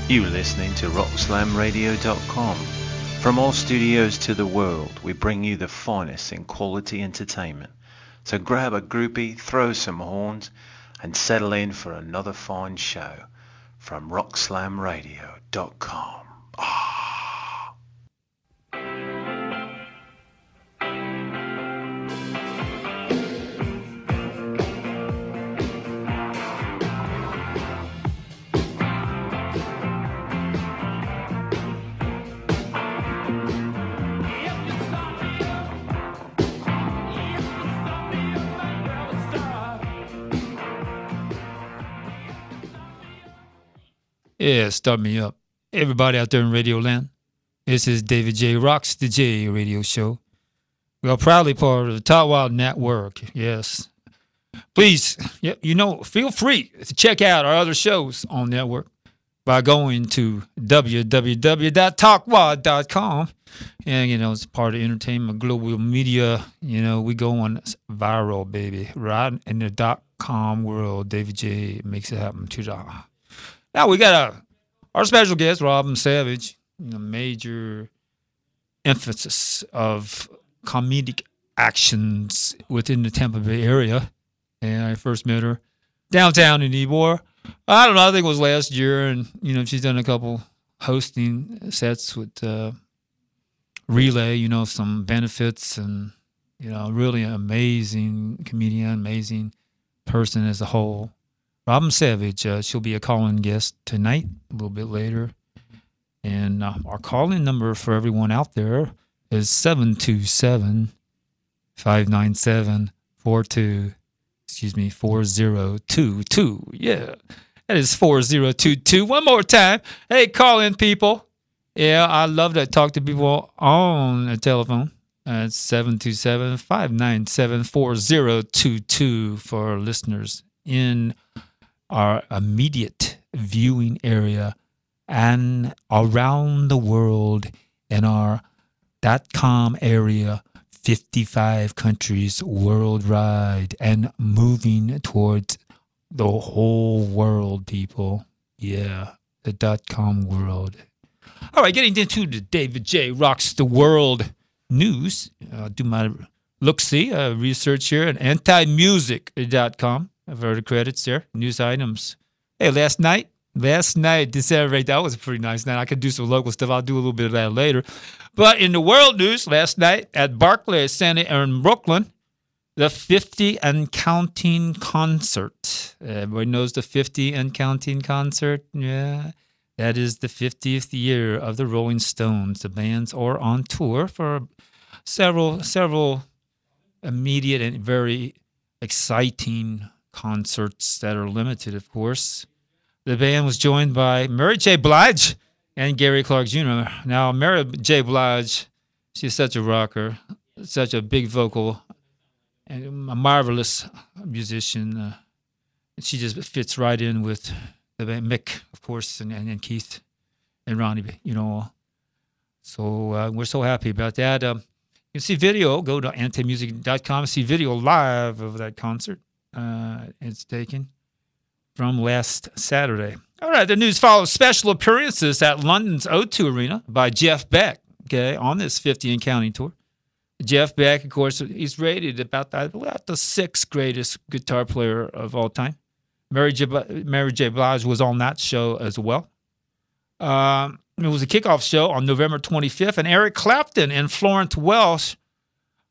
You listening to RockSlamRadio.com. From all studios to the world, we bring you the finest in quality entertainment. So grab a groupie, throw some horns, and settle in for another fine show from RockSlamRadio.com. Yeah, start me up. Everybody out there in Radio Land, this is David J. Rocks the J radio show. We are proudly part of the Top Wild Network, yes. Please, feel free to check out our other shows on network by going to www.talkwild.com. And, it's part of entertainment, global media. We go on viral, baby, right in the .com world. David J. makes it happen today. Now we got our special guest, Robin Savage, major emphasis of comedic actions within the Tampa Bay area. And I first met her downtown in Ybor. I don't know, I think it was last year. And, she's done a couple hosting sets with Relay, some benefits and, really an amazing comedian, amazing person as a whole. Robin Savage, she'll be a call-in guest tonight, a little bit later. And our call-in number for everyone out there is 727-597-4022. Yeah, that is 4022. One more time. Hey, call-in people. Yeah, I love to talk to people on the telephone. It's 727-597-4022 for our listeners in our immediate viewing area and around the world in our .com area, 55 countries worldwide and moving towards the whole world, people. Yeah, the .com world. All right, getting into the David J. Rocks the World news. Do my look-see, research here at antimusic.com. I've heard the credits there, news items. Hey, last night, December, that was a pretty nice night. I could do some local stuff. I'll do a little bit of that later. But in the world news, last night at Barclays Center in Brooklyn, the 50 and Counting concert. Everybody knows the 50 and Counting concert? Yeah, that is the 50th year of the Rolling Stones. The bands are on tour for several immediate and very exciting concerts that are limited, of course. The band was joined by Mary J. Blige and Gary Clark Jr. Now, Mary J. Blige, she's such a rocker, such a big vocal, and a marvelous musician. She just fits right in with the band. Mick, of course, and Keith and Ronnie, So we're so happy about that. You can see video. Go to antimusic.com, see video live of that concert. It's taken from last Saturday. All right, the news follows special appearances at London's O2 Arena by Jeff Beck, on this 50 and Counting tour. Jeff Beck, of course, he's rated about the sixth greatest guitar player of all time. Mary J. Blige was on that show as well. It was a kickoff show on November 25th, and Eric Clapton and Florence Welch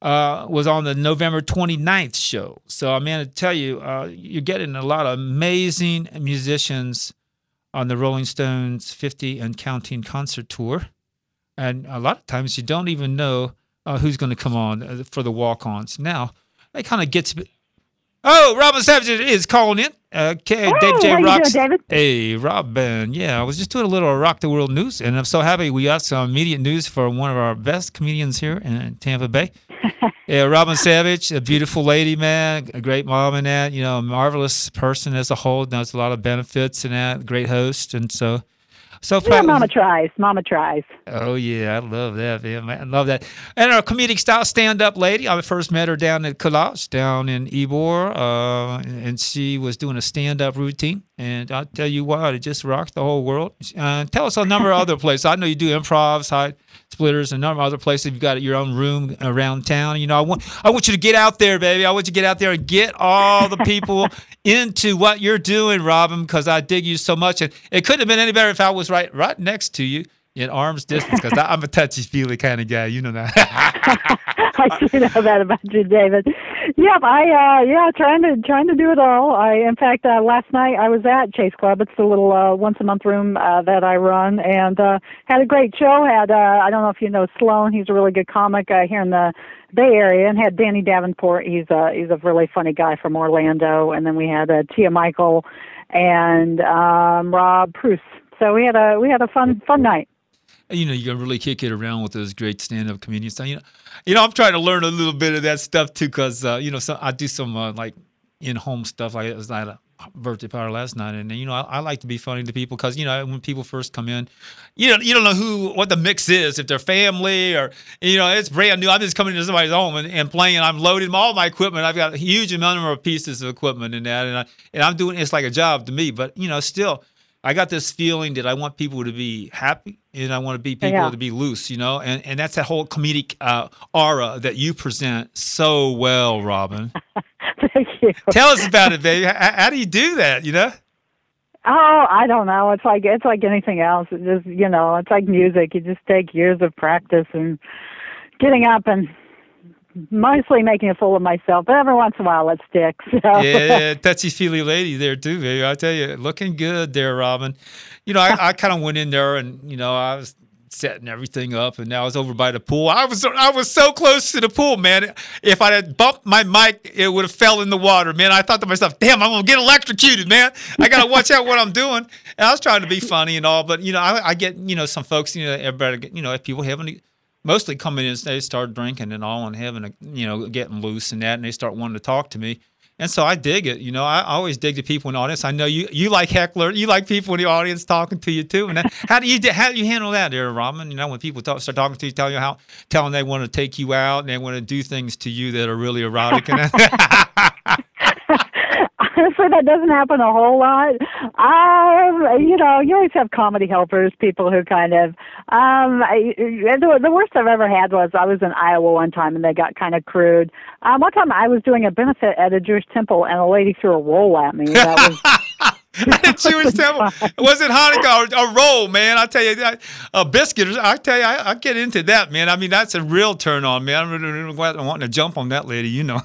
was on the November 29th show. So I'm going to tell you, you're getting a lot of amazing musicians on the Rolling Stones 50 and Counting concert tour. And a lot of times you don't even know who's going to come on for the walk-ons. Now, that kind of gets... Oh, Robin Savage is calling in. Okay, hey, Dave J. how Rocks. you doing, David? Hey, Robin. Yeah, I was just doing a little Rock the World news, and I'm so happy we got some immediate news for one of our best comedians here in Tampa Bay. Yeah, Robin Savage, a beautiful lady, man, a great mom and that, a marvelous person as a whole, does a lot of benefits and that, great host. And so So Yeah, Mama tries. Mama tries. Oh yeah, I love that, man. I love that. And our comedic style stand-up lady, I first met her down at Collage, down in Ybor, and she was doing a stand-up routine. And I'll tell you what, it just rocked the whole world. Tell us a number of other places. I know you do improvs, high splitters, and a number of other places. You've got your own room around town. You know, I want you to get out there, baby. I want you to get out there and get all the people into what you're doing, Robin, because I dig you so much. And it couldn't have been any better if I was right next to you in arm's distance, because I'm a touchy-feely kind of guy. You know that. I do know that about you, David. Yep, trying to do it all. In fact, last night I was at Chase Club. It's the little once-a-month room that I run, and had a great show. Had I don't know if you know Sloan. He's a really good comic here in the Bay Area, and had Danny Davenport. He's a really funny guy from Orlando, and then we had Tia Michael and Rob Pruce. So we had a fun night. You know, you can really kick it around with those great stand-up comedians. You know, I'm trying to learn a little bit of that stuff too, because you know, so I do some like in-home stuff. Like it was at a birthday party last night, and you know, I like to be funny to people because you know, when people first come in, you don't know what the mix is, if they're family or you know, it's brand new. I'm just coming into somebody's home and playing. I'm loading all my equipment. I've got a huge amount of pieces of equipment in that, and I'm doing it's like a job to me. But you know, still, I got this feeling that I want people to be happy and I want to be people to be loose, you know, and that's that whole comedic aura that you present so well, Robin. Thank you. Tell us about it, baby. How do you do that, you know? Oh, I don't know. It's like anything else. It just, you know, it's like music. You just take years of practice and getting up and mostly making a fool of myself, but every once in a while it sticks. So. Yeah, touchy-feely lady there too, baby. I tell you, looking good there, Robin. You know, I kind of went in there and, you know, I was setting everything up, and now I was over by the pool. I was so close to the pool, man. If I had bumped my mic, it would have fell in the water, man. I thought to myself, damn, I'm going to get electrocuted, man. I got to watch out what I'm doing. And I was trying to be funny and all, but, you know, I get, you know, some folks, you know, everybody, you know, people having mostly coming in, they start drinking and all and having a, you know, getting loose and that, and they start wanting to talk to me. And so I dig it. You know, I always dig the people in the audience. I know you like heckler. You like people in the audience talking to you too. And how do you handle that there, Robin? You know, when people start talking to you, telling they want to take you out and they want to do things to you that are really erotic. Honestly, that doesn't happen a whole lot. You know, you always have comedy helpers, people who kind of, the worst I've ever had was I was in Iowa one time and they got kind of crude. One time I was doing a benefit at a Jewish temple and a lady threw a roll at me. That was... At a Jewish temple. Was it Hanukkah or a roll, man? I tell you that a biscuit. I tell you, I get into that, man. I mean, that's a real turn on, man. I'm wanting to jump on that lady, you know.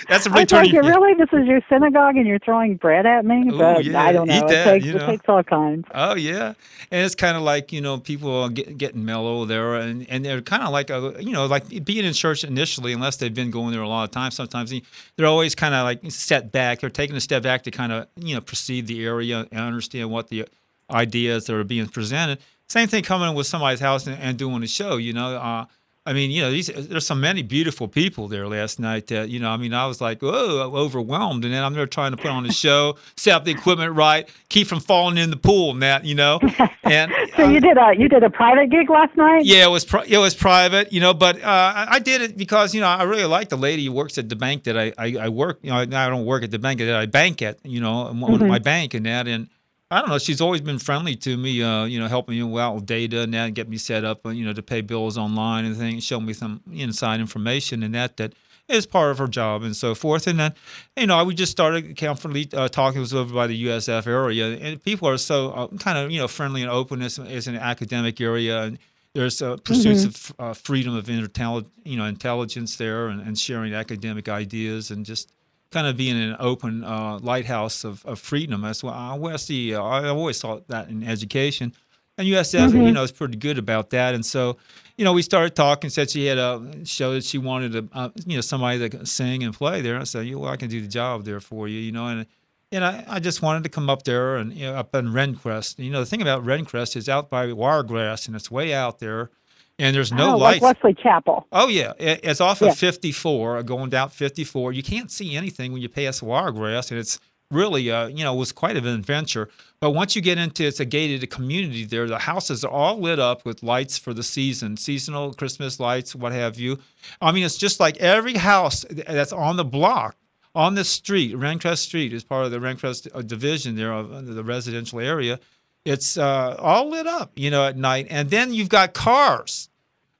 That's a real turn. Really, this is your synagogue, and you're throwing bread at me? But yeah. I don't know. It takes all kinds. Oh yeah, and it's kind of like, you know, people getting mellow there, and they're kind of like you know, like being in church initially, unless they've been going there a lot of times. Sometimes they're always kind of like set back. They're taking a step back to kind of, you know, perceive the area and understand what the ideas that are being presented. Same thing coming in with somebody's house and doing a show, you know. I mean, you know, there's so many beautiful people there last night that, you know, I mean, I was like, whoa, overwhelmed. And then I'm there trying to put on a show, set up the equipment right, keep from falling in the pool and that, you know. And so you did a private gig last night? Yeah, it was private, you know, but I did it because, you know, I really like the lady who works at the bank that I work. You know, I don't work at the bank that I bank at, you know, my bank and that. And I don't know, she's always been friendly to me, you know, helping me out with data and that, and get me set up, you know, to pay bills online and things, show me some inside information and that is part of her job and so forth. And then, you know, we just started comfortably talking. It was over by the USF area, and people are so kind of, you know, friendly and open as an academic area, and there's pursuits of freedom of intelligence there, and sharing academic ideas and just kind of being an open lighthouse of freedom. That's what I always thought that in education. And USF, you know, is pretty good about that. And so, you know, we started talking, said she had a show that she wanted to, you know, somebody that could sing and play there. I said, well, I can do the job there for you, you know. And I just wanted to come up there and, you know, up in Rencrest. You know, the thing about Rencrest is out by Wiregrass, and it's way out there. And there's no lights. Like Wesley Chapel. Oh, yeah. It's off of 54, going down 54. You can't see anything when you pass Wiregrass, and it's really, was quite an adventure. But once you get into, it's a gated community there. The houses are all lit up with lights for the season, seasonal Christmas lights, what have you. I mean, it's just like every house that's on the block, on the street, Rencrest Street is part of the Rencrest division there of the residential area. It's all lit up, at night. And then you've got cars.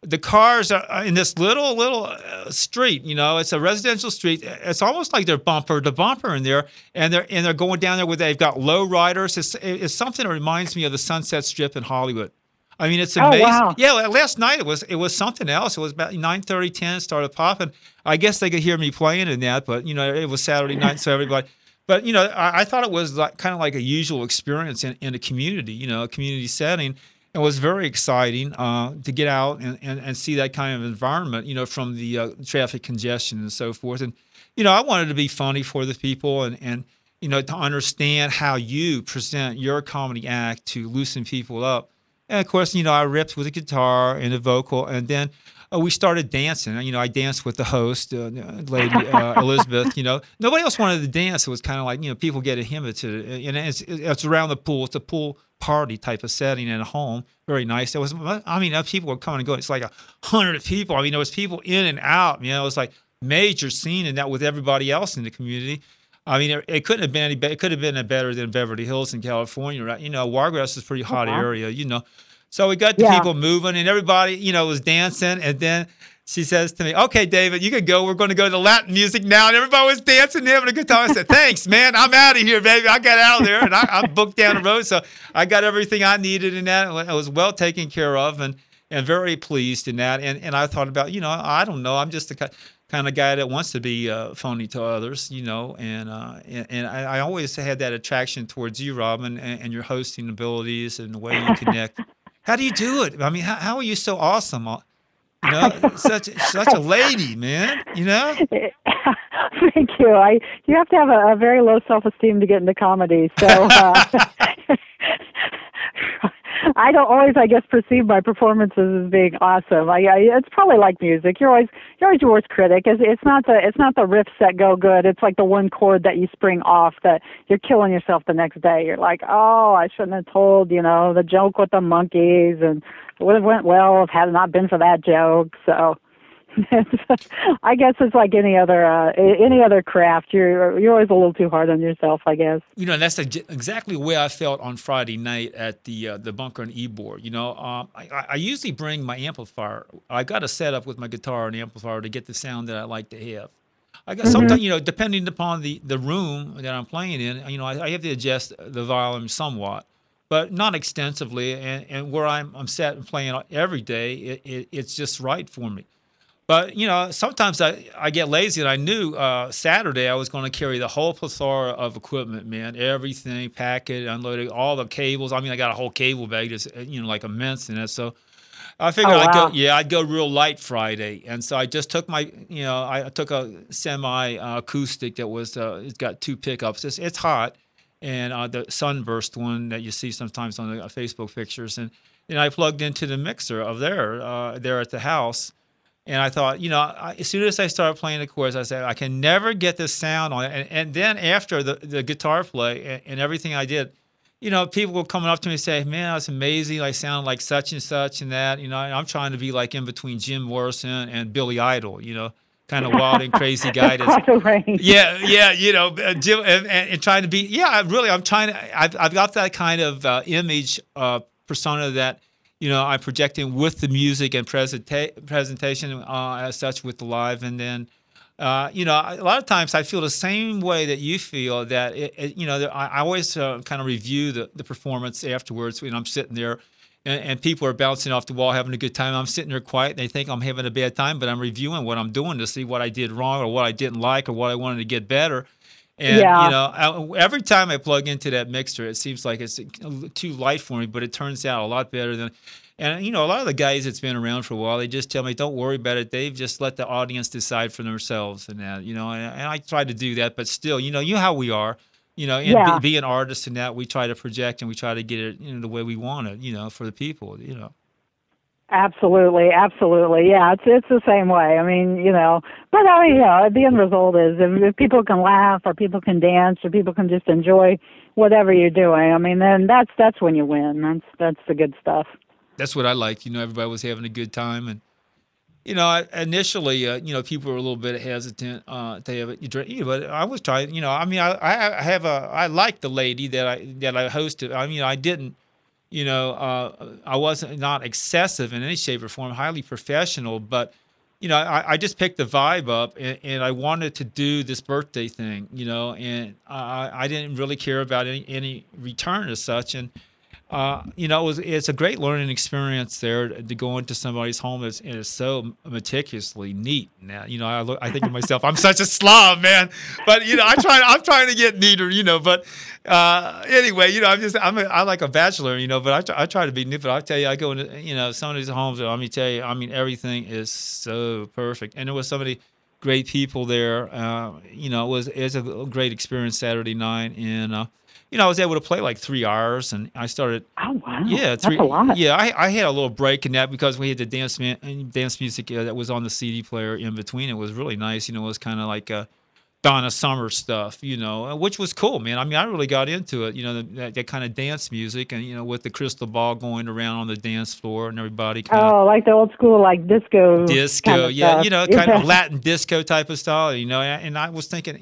The cars are in this little street. It's a residential street. It's almost like they're bumper to bumper in there, and they're going down there where they've got low riders. It's something that reminds me of the Sunset Strip in Hollywood. I mean, it's amazing. Oh, wow. Yeah, last night it was something else. It was about 9:30, 10, started popping. I guess they could hear me playing in that, but it was Saturday night, so everybody. But I thought it was kind of like a usual experience in a community, a community setting. It was very exciting to get out and see that kind of environment, from the traffic congestion and so forth. And I wanted to be funny for the people and to understand how you present your comedy act to loosen people up. And of course, I ripped with a guitar and a vocal, and then we started dancing. I danced with the host, lady Elizabeth. Nobody else wanted to dance. It was kind of like people get inhibited, and it's around the pool. It's a pool party type of setting in a home. Very nice. People were coming and going. It's like 100 people. There was people in and out. It was like major scene, and that with everybody else in the community. It couldn't have been any better. It could have been better than Beverly Hills in California, right? Wiregrass is a pretty hot area, So we got the people moving, and everybody, was dancing. And then she says to me, "Okay, David, you can go. We're going to go to Latin music now." And everybody was dancing, having a good time. I said, "Thanks, man. I'm out of here, baby." I got out of there, and I booked down the road. So I got everything I needed in that. I was well taken care of and very pleased in that. And I thought about, I don't know. I'm just the kind of guy that wants to be phony to others, and I always had that attraction towards you, Robin, and your hosting abilities and the way you connect. How do you do it? How are you so awesome? Such a lady, man. Thank you. You have to have a very low self-esteem to get into comedy. So I don't always, I guess, perceive my performances as being awesome. It's probably like music. You're always your worst critic. It's not the riffs that go good. It's like the one chord that you spring off that you're killing yourself the next day. You're like, oh, I shouldn't have told the joke with the monkeys, and it would have went well if it had not been for that joke. So I guess it's like any other craft. You're always a little too hard on yourself, I guess. That's exactly the way I felt on Friday night at the Bunker and Ybor. I usually bring my amplifier. I got a setup with my guitar and amplifier to get the sound that I like to have. I got sometimes, depending upon the room that I'm playing in, I have to adjust the volume somewhat, but not extensively. And where I'm set and playing every day, it's just right for me. But, sometimes I get lazy, and I knew Saturday I was going to carry the whole plethora of equipment, man, everything, pack it, unload it, all the cables. I got a whole cable bag that's, like immense in it. So I figured I'd go real light Friday. And so I just took I took a semi-acoustic that was, it's got 2 pickups. It's hot, and the sunburst one that you see sometimes on the Facebook pictures. And I plugged into the mixer of there at the house. And I thought, as soon as I started playing the chords, I said, I can never get this sound on it. And then after the guitar play and everything I did, people were coming up to me and say, "Man, that's amazing. I sound like such and such and that." And I'm trying to be like in between Jim Morrison and Billy Idol, kind of wild and crazy guy. Jim, and trying to be, I'm trying to, I've got that kind of image persona that, I'm projecting with the music and presentation as such with the live. And then, a lot of times I feel the same way that you feel, that, I always kind of review the performance afterwards when I'm sitting there and people are bouncing off the wall having a good time. I'm sitting there quiet, and they think I'm having a bad time, but I'm reviewing what I'm doing to see what I did wrong or what I didn't like or what I wanted to get better. And, every time I plug into that mixer, it seems like it's too light for me, but it turns out a lot better than. And, a lot of the guys that's been around for a while, they just tell me, "Don't worry about it, Dave. Just let the audience decide for themselves." And that, and I try to do that. But still, how we are, being artists and that, we try to project and we try to get it, the way we want it, for the people, Absolutely, absolutely. Yeah, it's the same way. I mean, but I mean, the end result is if people can laugh or people can dance or people can just enjoy whatever you're doing. I mean, then that's when you win. That's the good stuff. That's what I liked. Everybody was having a good time, and initially, people were a little bit hesitant to have it. You drink, but I was trying. I mean, I like the lady that I hosted. I mean, I didn't. I wasn't not excessive in any shape or form, highly professional, but I just picked the vibe up, and I wanted to do this birthday thing, and I didn't really care about any return as such, and it's a great learning experience there to go into somebody's home. It's so meticulously neat. Now, I think of myself, I'm such a slob, man. But I'm trying to get neater. But anyway, I like a bachelor, But I try to be neat. But I tell you, I go into some of these homes. Let me tell you, I mean, everything is so perfect, and there was so many great people there. It was a great experience Saturday night, and I was able to play like 3 hours, and I started. Oh wow! Yeah, that's a lot. Yeah, I had a little break in that because we had the dance music that was on the CD player in between. It was really nice. It was kind of like Donna Summer stuff, which was cool, man. I mean, I really got into it. That kind of dance music, and with the crystal ball going around on the dance floor and everybody. Like the old school, like disco. Disco, kind of yeah, stuff. kind of Latin disco type of style, And I was thinking,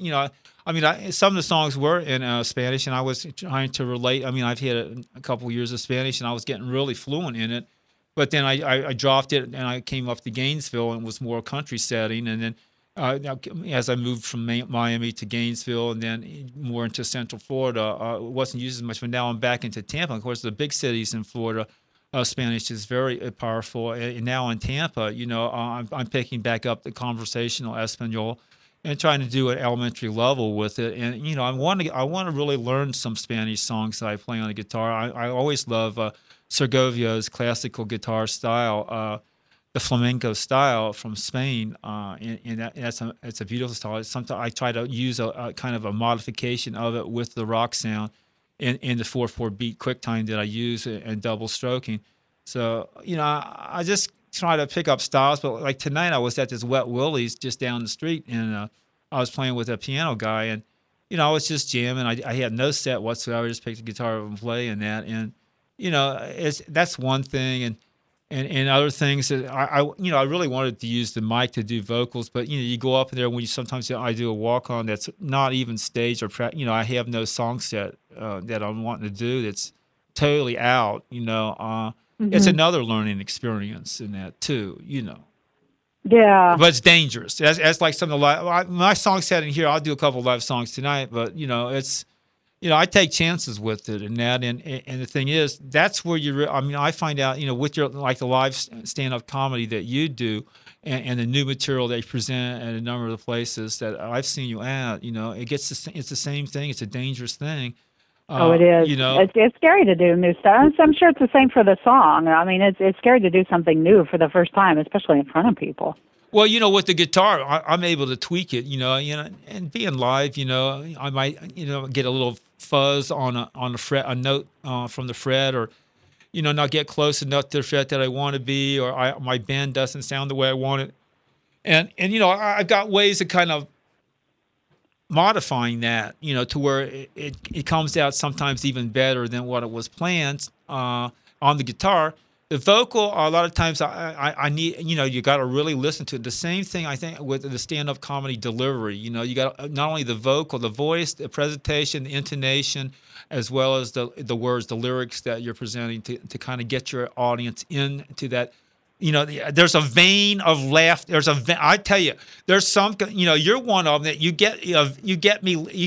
I mean, some of the songs were in Spanish, and I was trying to relate. I mean, I've had a couple of years of Spanish, and I was getting really fluent in it. But then I dropped it, and I came up to Gainesville, and it was more a country setting. And then as I moved from Miami to Gainesville, and then more into Central Florida, it wasn't used as much. But now I'm back into Tampa. Of course, the big cities in Florida, Spanish is very powerful. And now in Tampa, I'm picking back up the conversational Espanol and trying to do an elementary level with it. And I want to really learn some Spanish songs that I play on the guitar. I always love Segovio's classical guitar style, the flamenco style from Spain, and it's a beautiful style. Sometimes I try to use a kind of a modification of it with the rock sound in the 4/4 beat QuickTime that I use and double stroking. So I just try to pick up styles, but like tonight I was at this Wet Willie's just down the street, and I was playing with a piano guy, and I was just jamming. I had no set whatsoever. I just picked the guitar up and playing that, and that's one thing, and other things that I really wanted to use the mic to do vocals, but you go up there when sometimes I do a walk on that's not even staged or I have no song set that I'm wanting to do that's totally out. It's another learning experience in that too, Yeah. But it's dangerous. As like some of the my song set in here, I'll do a couple of live songs tonight, but it's I take chances with it and that, and the thing is, that's where I find out, with your like the live stand-up comedy that you do, and the new material that you present at a number of the places that I've seen you at, it's the same thing. It's a dangerous thing. It is. It's scary to do new stuff. I'm sure it's the same for the song. I mean, it's scary to do something new for the first time, especially in front of people. Well, with the guitar, I'm able to tweak it, and being live, I might, get a little fuzz on a fret, a note from the fret, or, not get close enough to the fret that I want to be, or my bend doesn't sound the way I want it, and I've got ways of kind of modifying that, to where it comes out sometimes even better than what it was planned on the guitar. The vocal, a lot of times I need, you got to really listen to it. The same thing, I think, with the stand-up comedy delivery. You got not only the vocal, the voice, the presentation, the intonation, as well as the words, the lyrics that you're presenting to kind of get your audience into that. There's a vein of laughter. I tell you, there's some, you're one of them that you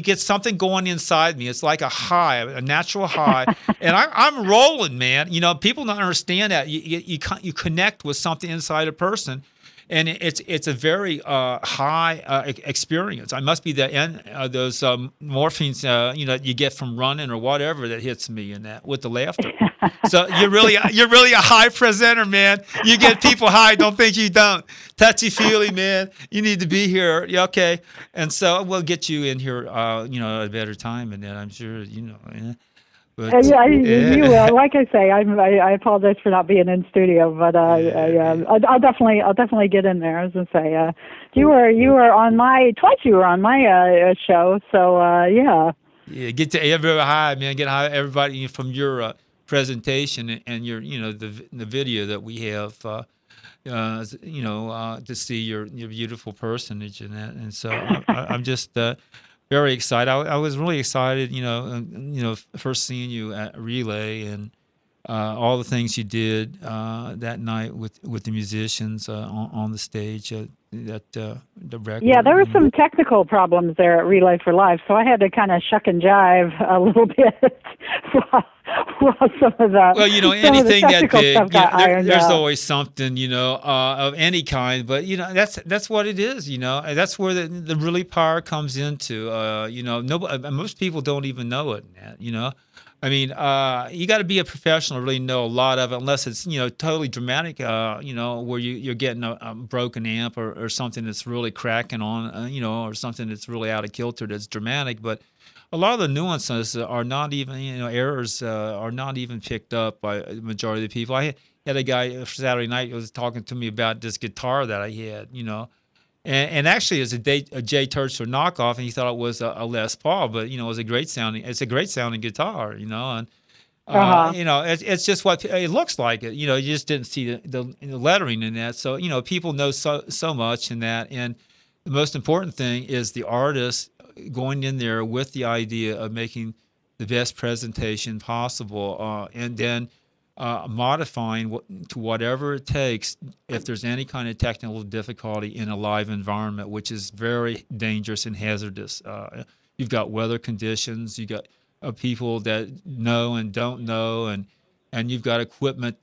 get something going inside me. It's like a high, a natural high. And I'm rolling, man. People don't understand that. You connect with something inside a person. And it's a very high experience. I must be the end of those morphines, you get from running or whatever that hits me in that with the laughter. So you're really a high presenter, man. You get people high. Don't think you don't. Touchy feely, man. You need to be here. Yeah, okay. And so we'll get you in here, at a better time, and then I'm sure, Yeah. But Yeah, you yeah. will. Like I say, I apologize for not being in studio, but Yeah. I'll definitely get in there. As I say, you were on my twice. You were on my show, so yeah. Yeah, get to everybody high, man. Get high, everybody from your presentation and your, the video that we have, to see your beautiful personage and that. And so I'm just very excited. I was really excited, first seeing you at Relay and all the things you did that night with the musicians on the stage at the Yeah, record. there were some technical problems there at Relay for Life, so I had to kind of shuck and jive a little bit while Well, some of the anything that technical stuff big, got ironed there's out. always something, of any kind. But that's what it is, and that's where the really power comes into. Nobody, most people don't even know it. I mean, you got to be a professional to really know a lot of it, unless it's totally dramatic. Where you're getting a broken amp or something that's really cracking on, or something that's really out of kilter that's dramatic, but a lot of the nuances are not even, errors are not even picked up by the majority of the people. I had a guy Saturday night who was talking to me about this guitar that I had, and actually it's a Jay Turcher knockoff, and he thought it was a Les Paul, but it was it's a great sounding guitar, and Uh-huh. it's just what it looks like. You just didn't see the lettering in that. So people know so much in that, and the most important thing is the artist going in there with the idea of making the best presentation possible, and then modifying to whatever it takes if there's any kind of technical difficulty in a live environment, which is very dangerous and hazardous. You've got weather conditions, you got people that know and don't know, and you've got equipment,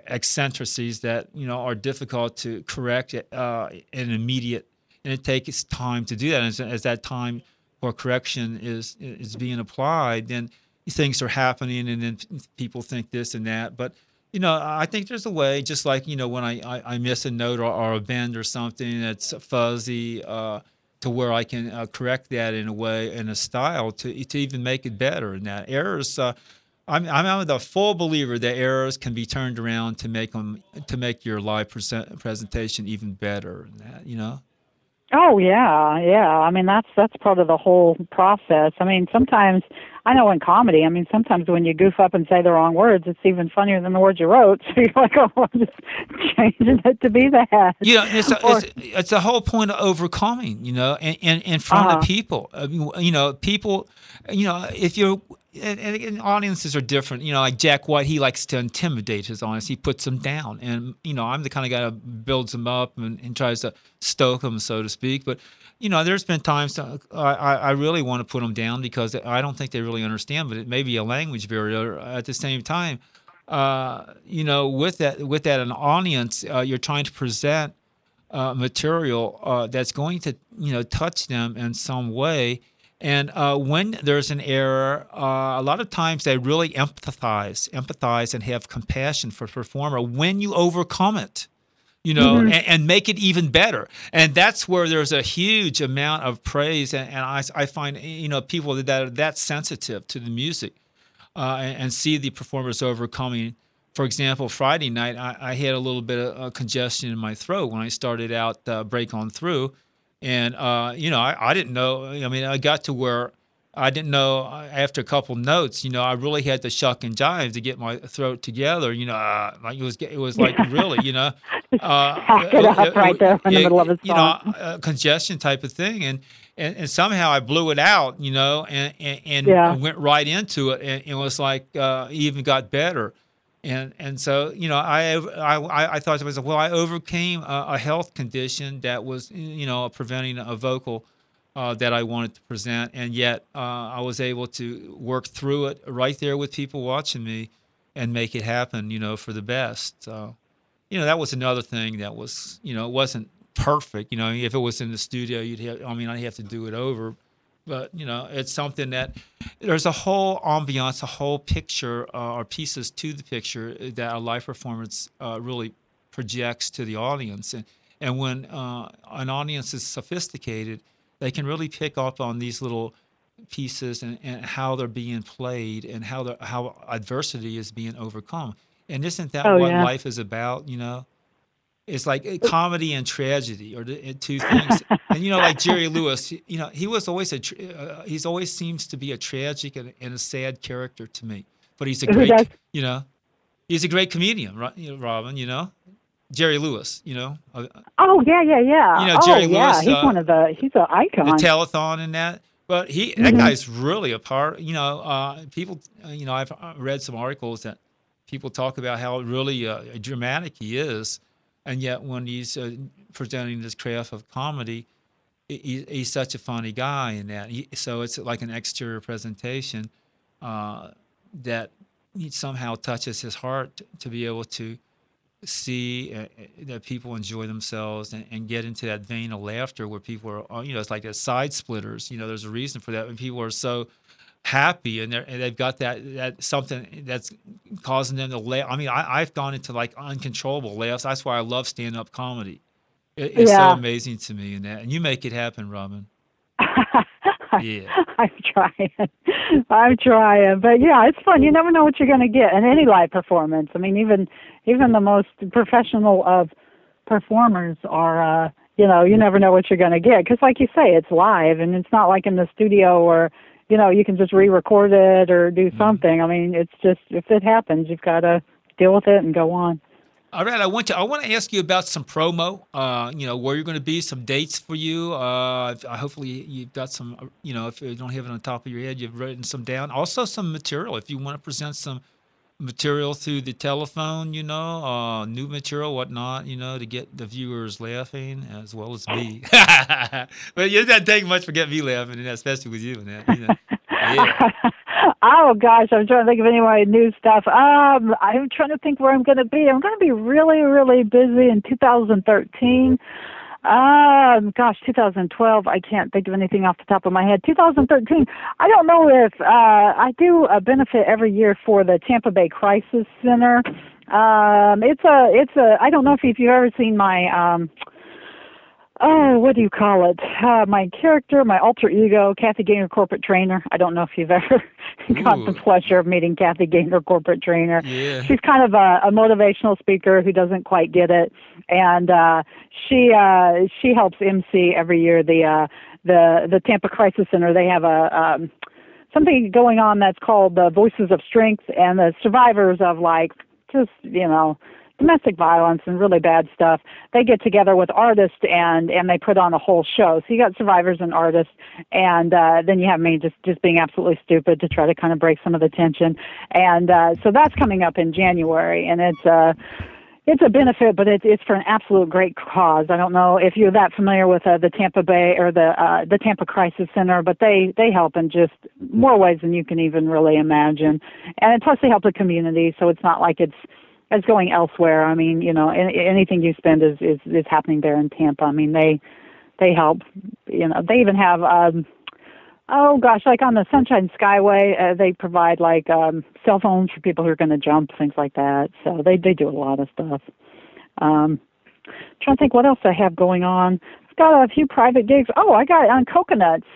eccentricities that are difficult to correct in immediate, and it takes time to do that. And as that time for correction is being applied, then things are happening, and then people think this and that. But I think there's a way, just like when I miss a note or a bend or something that's fuzzy. To where I can correct that in a way, in a style, to even make it better. And that errors, I'm the full believer that errors can be turned around to make your live presentation even better. And that. Oh yeah, yeah. I mean that's part of the whole process. I mean sometimes I know in comedy, I mean sometimes when you goof up and say the wrong words, it's even funnier than the words you wrote. So you're like, oh, I'm just changing it to be that. It's the whole point of overcoming, in front of Uh-huh. people. I mean, people, if you're, and audiences are different. Like Jack White, he likes to intimidate his audience. He puts them down, and I'm the kind of guy that builds them up and tries to stoke them, so to speak. But there's been times I really want to put them down because I don't think they really understand. But it may be a language barrier. At the same time, with that an audience, you're trying to present material that's going to touch them in some way. And when there's an error, a lot of times they really empathize and have compassion for the performer when you overcome it, Mhm. and make it even better. And that's where there's a huge amount of praise. And I find, people that are that sensitive to the music and see the performers overcoming. For example, Friday night, I had a little bit of congestion in my throat when I started out Break On Through. And, I didn't know. I mean, I got to where I didn't know after a couple notes, I really had to shuck and jive to get my throat together. Like it was like really, Hack it up right there in the middle of a song. congestion type of thing. And somehow I blew it out, Yeah. and went right into it. And it was like, even got better. And so I thought to myself, well, I overcame a health condition that was preventing a vocal that I wanted to present, and yet I was able to work through it right there with people watching me, and make it happen, for the best. So that was another thing that was it wasn't perfect. If it was in the studio, I'd have to do it over. But it's something that there's a whole ambiance, a whole picture, or pieces to the picture that a live performance really projects to the audience. And when an audience is sophisticated, they can really pick up on these little pieces and how they're being played and how adversity is being overcome. And isn't that Oh what yeah. life is about? It's like comedy and tragedy, or the two things. And like Jerry Lewis, he was always he's always seems to be a tragic and a sad character to me. But he's a Who does? he's a great comedian, right? Robin, Jerry Lewis, Oh yeah, yeah, yeah. Oh Jerry yeah. Lewis, He's an the icon. telethon and that. But that Hmm. guy's really a part. People. I've read some articles that people talk about how really dramatic he is, and yet when he's presenting this craft of comedy, he's such a funny guy in that. So it's like an exterior presentation that he somehow touches his heart to be able to see that people enjoy themselves and get into that vein of laughter where people are, it's like a side splitters. There's a reason for that when people are so happy and they've got that something that's causing them to laugh. I mean, I've gone into like uncontrollable laughs. That's why I love stand-up comedy. It's so Yeah. amazing to me, and you make it happen, Robin. Yeah. I'm trying. I'm trying. But yeah, it's fun. You never know what you're going to get in any live performance. I mean, even the most professional of performers are, you never know what you're going to get. Because like you say, it's live, and it's not like in the studio or, you can just re-record it or do something. I mean, it's just, if it happens, you've got to deal with it and go on. All right, I want to ask you about some promo. Where you're going to be, some dates for you. Hopefully you've got some. If you don't have it on top of your head, you've written some down. Also, some material. If you want to present some material through the telephone, new material, whatnot, to get the viewers laughing as well as me. But it doesn't take much for get me laughing, and especially with you and that. Yeah. Oh gosh, I'm trying to think of any more new stuff. I'm trying to think where I'm going to be. I'm going to be really, really busy in 2013. Gosh, 2012. I can't think of anything off the top of my head. 2013. I don't know if I do a benefit every year for the Tampa Bay Crisis Center. It's a. I don't know if you've ever seen my what do you call it? My character, my alter ego, Kathy Gaynor, corporate trainer. I don't know if you've ever got the Ooh. pleasure of meeting Kathy Gaynor, corporate trainer. Yeah. She's kind of a motivational speaker who doesn't quite get it, and she helps MC every year the Tampa Crisis Center. They have a something going on that's called the Voices of Strength, and the survivors of like just domestic violence and really bad stuff, they get together with artists and they put on a whole show. So you got survivors and artists, and then you have me just being absolutely stupid to try to kind of break some of the tension. And so that's coming up in January, and it's a benefit, but it's for an absolute great cause. I don't know if you're that familiar with the Tampa Bay or the Tampa Crisis Center, but they help in just more ways than you can even really imagine. And plus they help the community, so it's not like it's going elsewhere. I mean, anything you spend is happening there in Tampa. I mean, they help. They even have oh gosh, like on the Sunshine Skyway, they provide like cell phones for people who are going to jump, things like that. So they do a lot of stuff. Trying to think what else I have going on. I've got a few private gigs. Oh, I got on Coconuts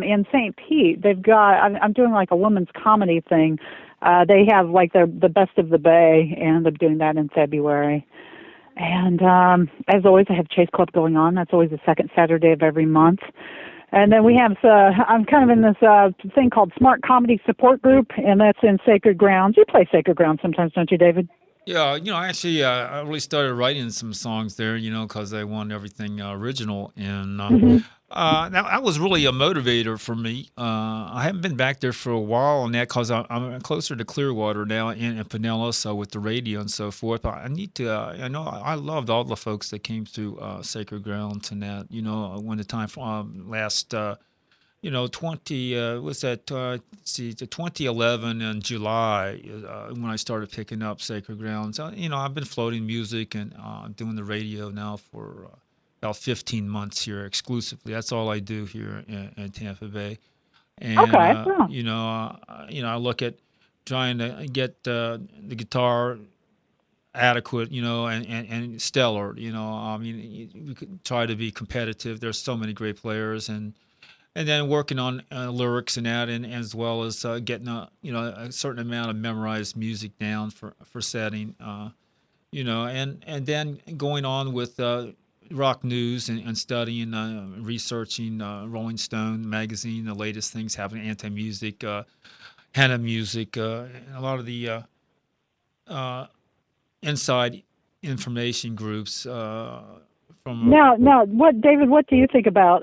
in St. Pete. They've got. I'm doing like a women's comedy thing. They have like the Best of the Bay, and I'm doing that in February. And as always, I have Chase Club going on. That's always the second Saturday of every month. And then we have, I'm kind of in this thing called Smart Comedy Support Group, and that's in Sacred Grounds. You play Sacred Grounds sometimes, don't you, David? Yeah, actually, I really started writing some songs there, because I want everything original. And that was really a motivator for me. I haven't been back there for a while on that because I'm closer to Clearwater now in Pinellas, so with the radio and so forth. But I need to, I loved all the folks that came through Sacred Grounds and that, when the time last 2011 in July, when I started picking up Sacred Grounds. I've been floating music and doing the radio now for about 15 months here exclusively. That's all I do here in Tampa Bay. And, Okay. I look at trying to get the guitar adequate, and stellar, I mean, we could try to be competitive. There's so many great players, and and then working on lyrics and that, and as well as getting a certain amount of memorized music down for setting, and then going on with rock news and studying, researching Rolling Stone magazine, the latest things happening, anti-music, Hannah Music, and a lot of the inside information groups from. Now, David? What do you think about?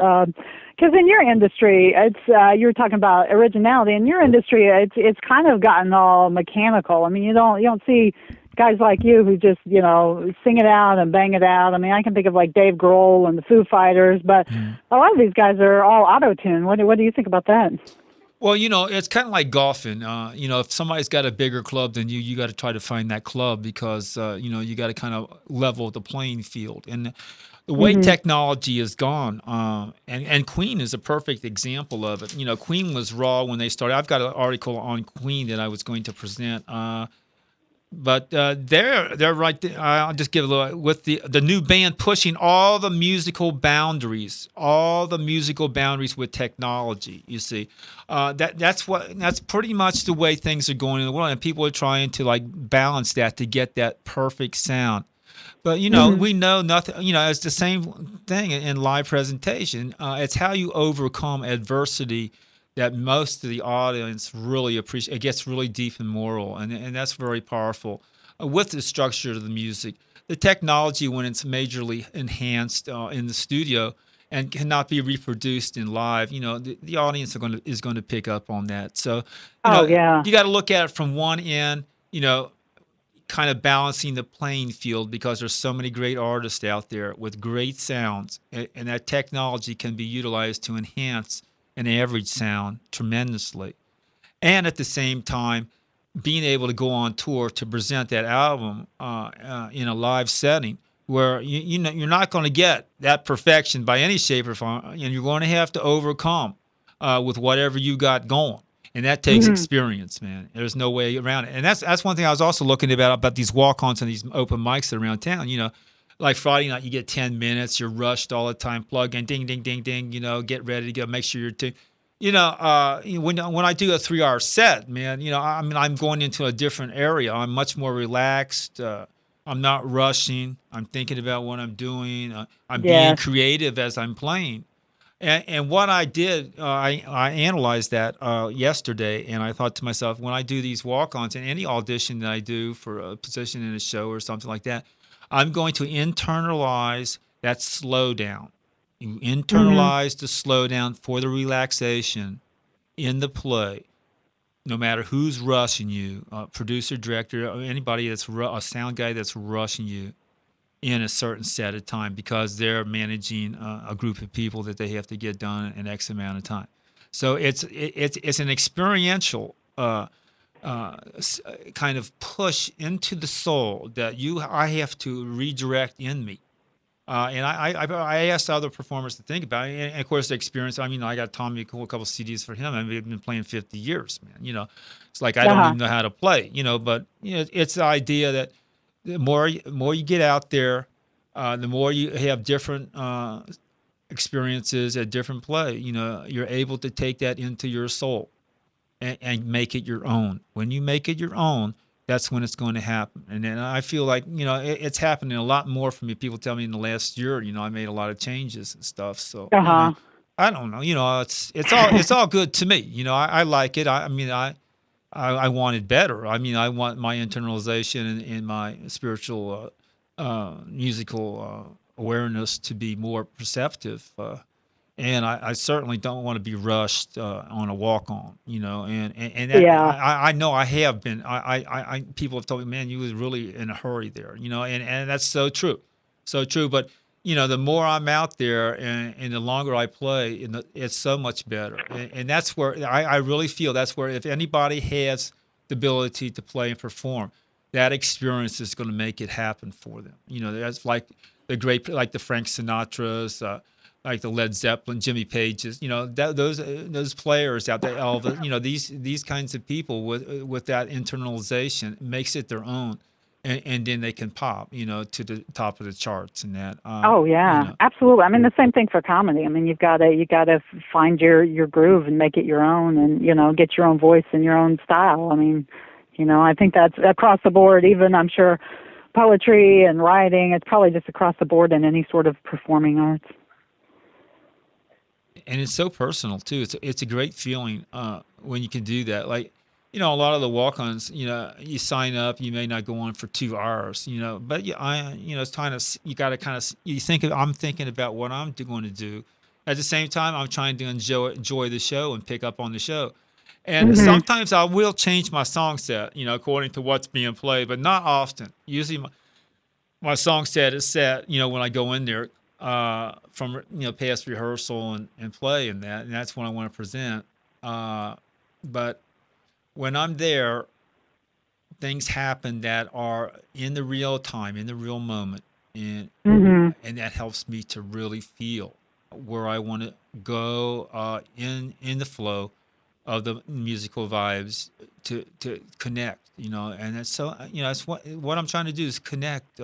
Because in your industry, it's you were talking about originality. In your industry, it's kind of gotten all mechanical. I mean, you don't see guys like you who just sing it out and bang it out. I mean, I can think of like Dave Grohl and the Foo Fighters, but a lot of these guys are all auto-tune. What do you think about that? Well, it's kind of like golfing. If somebody's got a bigger club than you got to try to find that club because, you got to kind of level the playing field. And the way technology has gone, and Queen is a perfect example of it. Queen was raw when they started. I've got an article on Queen that I was going to present. But they're right there. I'll just give a little with the new band pushing all the musical boundaries with technology. You see, that's pretty much the way things are going in the world, and people are trying to like balance that to get that perfect sound. But we know nothing. It's the same thing in live presentation. It's how you overcome adversity that most of the audience really appreciate. It gets really deep and moral, and that's very powerful. With the structure of the music, the technology, when it's majorly enhanced in the studio and cannot be reproduced in live, the audience is going to pick up on that. So, you got to look at it from one end, kind of balancing the playing field because there's so many great artists out there with great sounds, and that technology can be utilized to enhance an average sound tremendously, and at the same time being able to go on tour to present that album in a live setting where you're not going to get that perfection by any shape or form, and you're going to have to overcome with whatever you got going, and that takes experience, man. There's no way around it. And that's one thing I was also looking about these walk-ons and these open mics that are around town. Like Friday night, you get 10 minutes. You're rushed all the time. Plug in, ding, ding, ding, ding. Get ready to go. Make sure you're when I do a 3-hour set, man, I'm going into a different area. I'm much more relaxed. I'm not rushing. I'm thinking about what I'm doing. I'm being creative as I'm playing. And what I did, I analyzed that yesterday, and I thought to myself, when I do these walk-ons and any audition that I do for a position in a show or something like that, I'm going to internalize that slowdown. You internalize the slowdown for the relaxation in the play, no matter who's rushing you, producer, director, or anybody that's a sound guy that's rushing you in a certain set of time because they're managing a group of people that they have to get done in X amount of time. So it's an experiential kind of push into the soul that I have to redirect in me. And I asked other performers to think about it. And of course, the experience, I got Tommy a couple CDs for him. I've been playing 50 years, man. It's like I don't even know how to play, but it's the idea that the more you get out there, the more you have different experiences at different play. You're able to take that into your soul and make it your own. When you make it your own, that's when it's going to happen. And then I feel like, it's happening a lot more for me. People tell me in the last year, I made a lot of changes and stuff. So I don't know, it's all good to me. I like it. I want it better. I want my internalization and my spiritual, musical awareness to be more perceptive. And I certainly don't want to be rushed on a walk-on, and that, I know I have been. I people have told me, man, you was really in a hurry there, and that's so true, so true. But the more I'm out there and the longer I play, it's so much better. And that's where I really feel that's where if anybody has the ability to play and perform, that experience is going to make it happen for them. That's like the great, like the Frank Sinatras. Like the Led Zeppelin, Jimmy Pages, those players out there, Elvis, these kinds of people with that internalization makes it their own, and then they can pop, to the top of the charts and that. Oh yeah, absolutely. I mean, the same thing for comedy. I mean, you gotta find your groove and make it your own, and get your own voice and your own style. I mean, I think that's across the board. Even I'm sure poetry and writing. It's probably just across the board in any sort of performing arts. And it's so personal too. It's a great feeling when you can do that. Like, a lot of the walk-ons, you sign up, you may not go on for 2 hours, but it's kind of, you got to kind of, I'm thinking about what I'm going to do. At the same time, I'm trying to enjoy the show and pick up on the show. And sometimes I will change my song set, according to what's being played, but not often. Usually my song set is set, when I go in there from, past rehearsal and play and that's when I want to present. But when I'm there, things happen that are in the real time, in the real moment, and that helps me to really feel where I want to go in the flow of the musical vibes to connect, and that's so that's what I'm trying to do is connect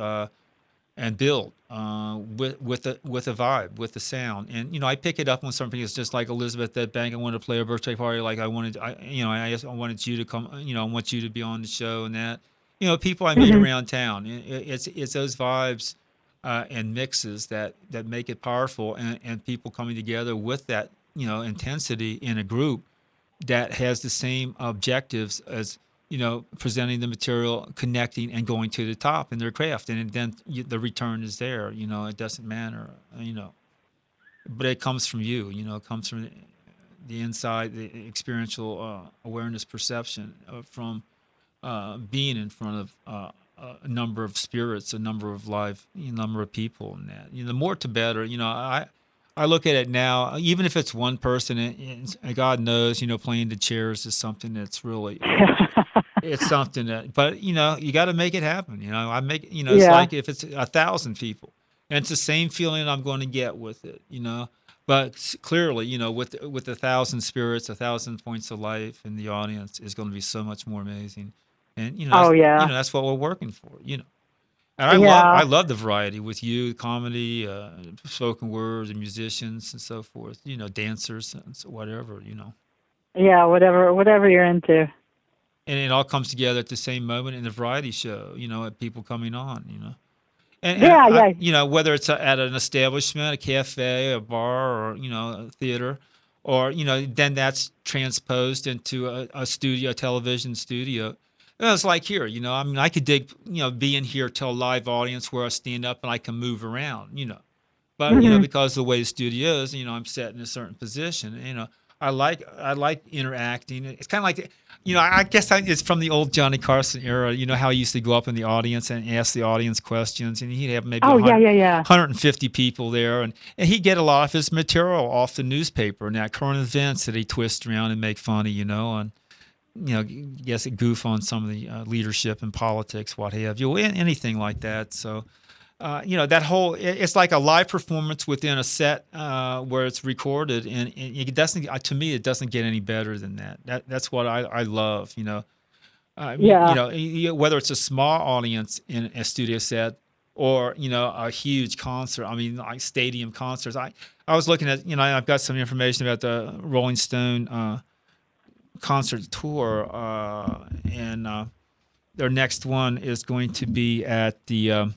and build with the vibe, with the sound. And I pick it up when something is just like Elizabeth that Bank. I wanted to play a birthday party, like I wanted you to come. I want you to be on the show and that. People I meet around town. It's those vibes and mixes that make it powerful, and people coming together with that intensity in a group that has the same objectives as presenting the material, connecting, and going to the top in their craft, and then the return is there. It doesn't matter. But it comes from you. It comes from the inside, the experiential awareness, perception from being in front of a number of spirits, a number of number of people, and that. The more to better. I look at it now, even if it's one person, and God knows, playing the chairs is something that's really, it's something that, but you got to make it happen. I make, it's like if it's 1,000 people, and it's the same feeling I'm going to get with it, but clearly, with 1,000 spirits, 1,000 points of life in the audience is going to be so much more amazing. And, that's what we're working for, And I love the variety with you, comedy, spoken words, and musicians and so forth. Dancers and whatever. Yeah, whatever you're into. And it all comes together at the same moment in the variety show. At people coming on. And whether it's at an establishment, a cafe, a bar, or a theater, or then that's transposed into a studio, a television studio. It's like here, I could dig, being here to a live audience where I stand up and I can move around, but, because of the way the studio is, I'm set in a certain position, I like interacting. It's kind of like, I guess it's from the old Johnny Carson era, how he used to go up in the audience and ask the audience questions, and he'd have maybe 150 people there, and he'd get a lot of his material off the newspaper and that current events that he twist around and make funny, and yes, goof on some of the leadership and politics, what have you, anything like that. So, that whole, it's like a live performance within a set where it's recorded, and it doesn't, to me, it doesn't get any better than that. That's what I love, whether it's a small audience in a studio set or, a huge concert. I mean, like stadium concerts. I was looking at, I've got some information about the Rolling Stone concert tour, and their next one is going to be at the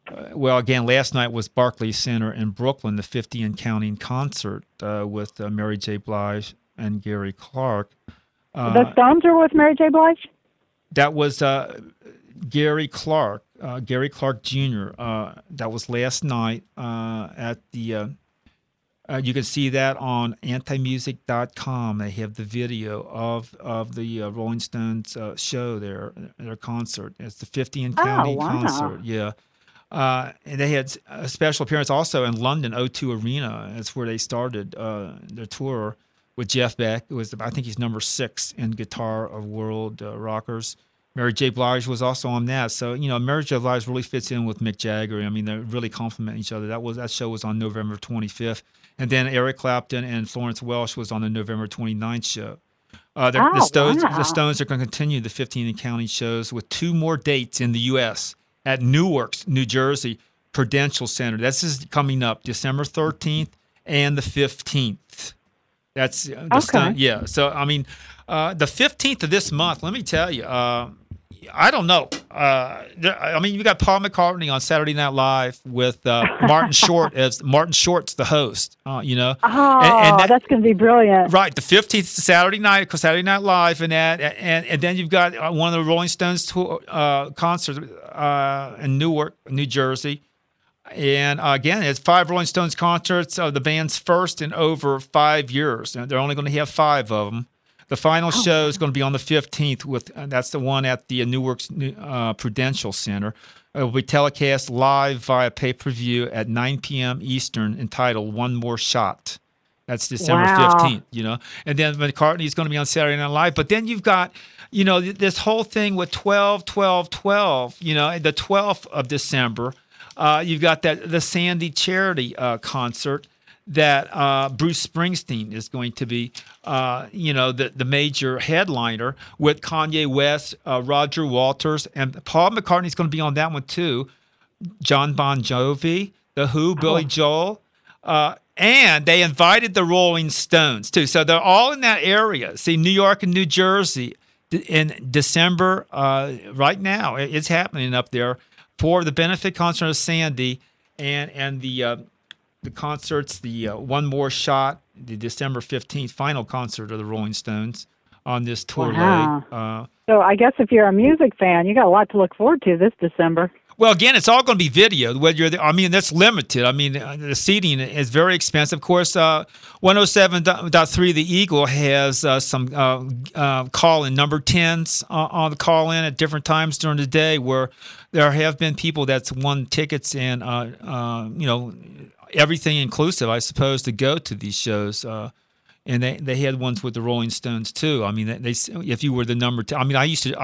again, last night was Barclays Center in Brooklyn, the 50 and Counting concert with Mary J. Blige and Gary Clark. The Stones are with Mary J. Blige? That was Gary Clark Jr. That was last night at the you can see that on antimusic.com. They have the video of the Rolling Stones show their concert. It's the 50 and Counting concert. Yeah. And they had a special appearance also in London, O2 Arena. That's where they started their tour with Jeff Beck. It was, I think he's number 6 in Guitar of World Rockers. Mary J. Blige was also on that. So, Mary J. Blige really fits in with Mick Jagger. I mean, they really complement each other. That show was on November 25th. And then Eric Clapton and Florence Welch was on the November 29th show. The Stones, wow. the Stones are going to continue the 15 and counting shows with 2 more dates in the U.S. at Newark, New Jersey, Prudential Center. This is coming up December 13th and the 15th. That's the Okay. Stone. Yeah. So I mean, the 15th of this month. Let me tell you. I don't know. I mean, you got Paul McCartney on Saturday Night Live with Martin Short as Martin Short's the host. You know. Oh, and that's going to be brilliant. Right, the 15th is Saturday night, Saturday Night Live, and that, and then you've got one of the Rolling Stones tour, concerts in Newark, New Jersey, and again, it's 5 Rolling Stones concerts, the band's first in over 5 years. And they're only going to have 5 of them. The final show is going to be on the 15th. That's the one at the Newark's Prudential Center. It will be telecast live via pay-per-view at 9 p.m. Eastern, entitled "One More Shot." That's December 15th, you know. And then McCartney's going to be on Saturday Night Live. But then you've got, you know, this whole thing with 12, 12, 12, you know, the 12th of December. You've got the Sandy charity concert that Bruce Springsteen is going to be, you know, the major headliner with Kanye West, Roger Waters, and Paul McCartney's going to be on that one too. John Bon Jovi, The Who, Billy Joel, and they invited the Rolling Stones too. So they're all in that area. See, New York and New Jersey in December, right now, it's happening up there for the benefit concert of Sandy and the concerts, the One More Shot, the December 15th final concert of the Rolling Stones on this tour leg. So I guess if you're a music fan, you got a lot to look forward to this December. Well, again, it's all going to be video. Whether you're, I mean, that's limited. I mean, the seating is very expensive. Of course, 107.3 The Eagle has some call-in number 10s on the call-in at different times during the day, where there have been people that's won tickets and you know, everything inclusive, I suppose, to go to these shows. And they had ones with the Rolling Stones too. I mean, they if you were the number 10, I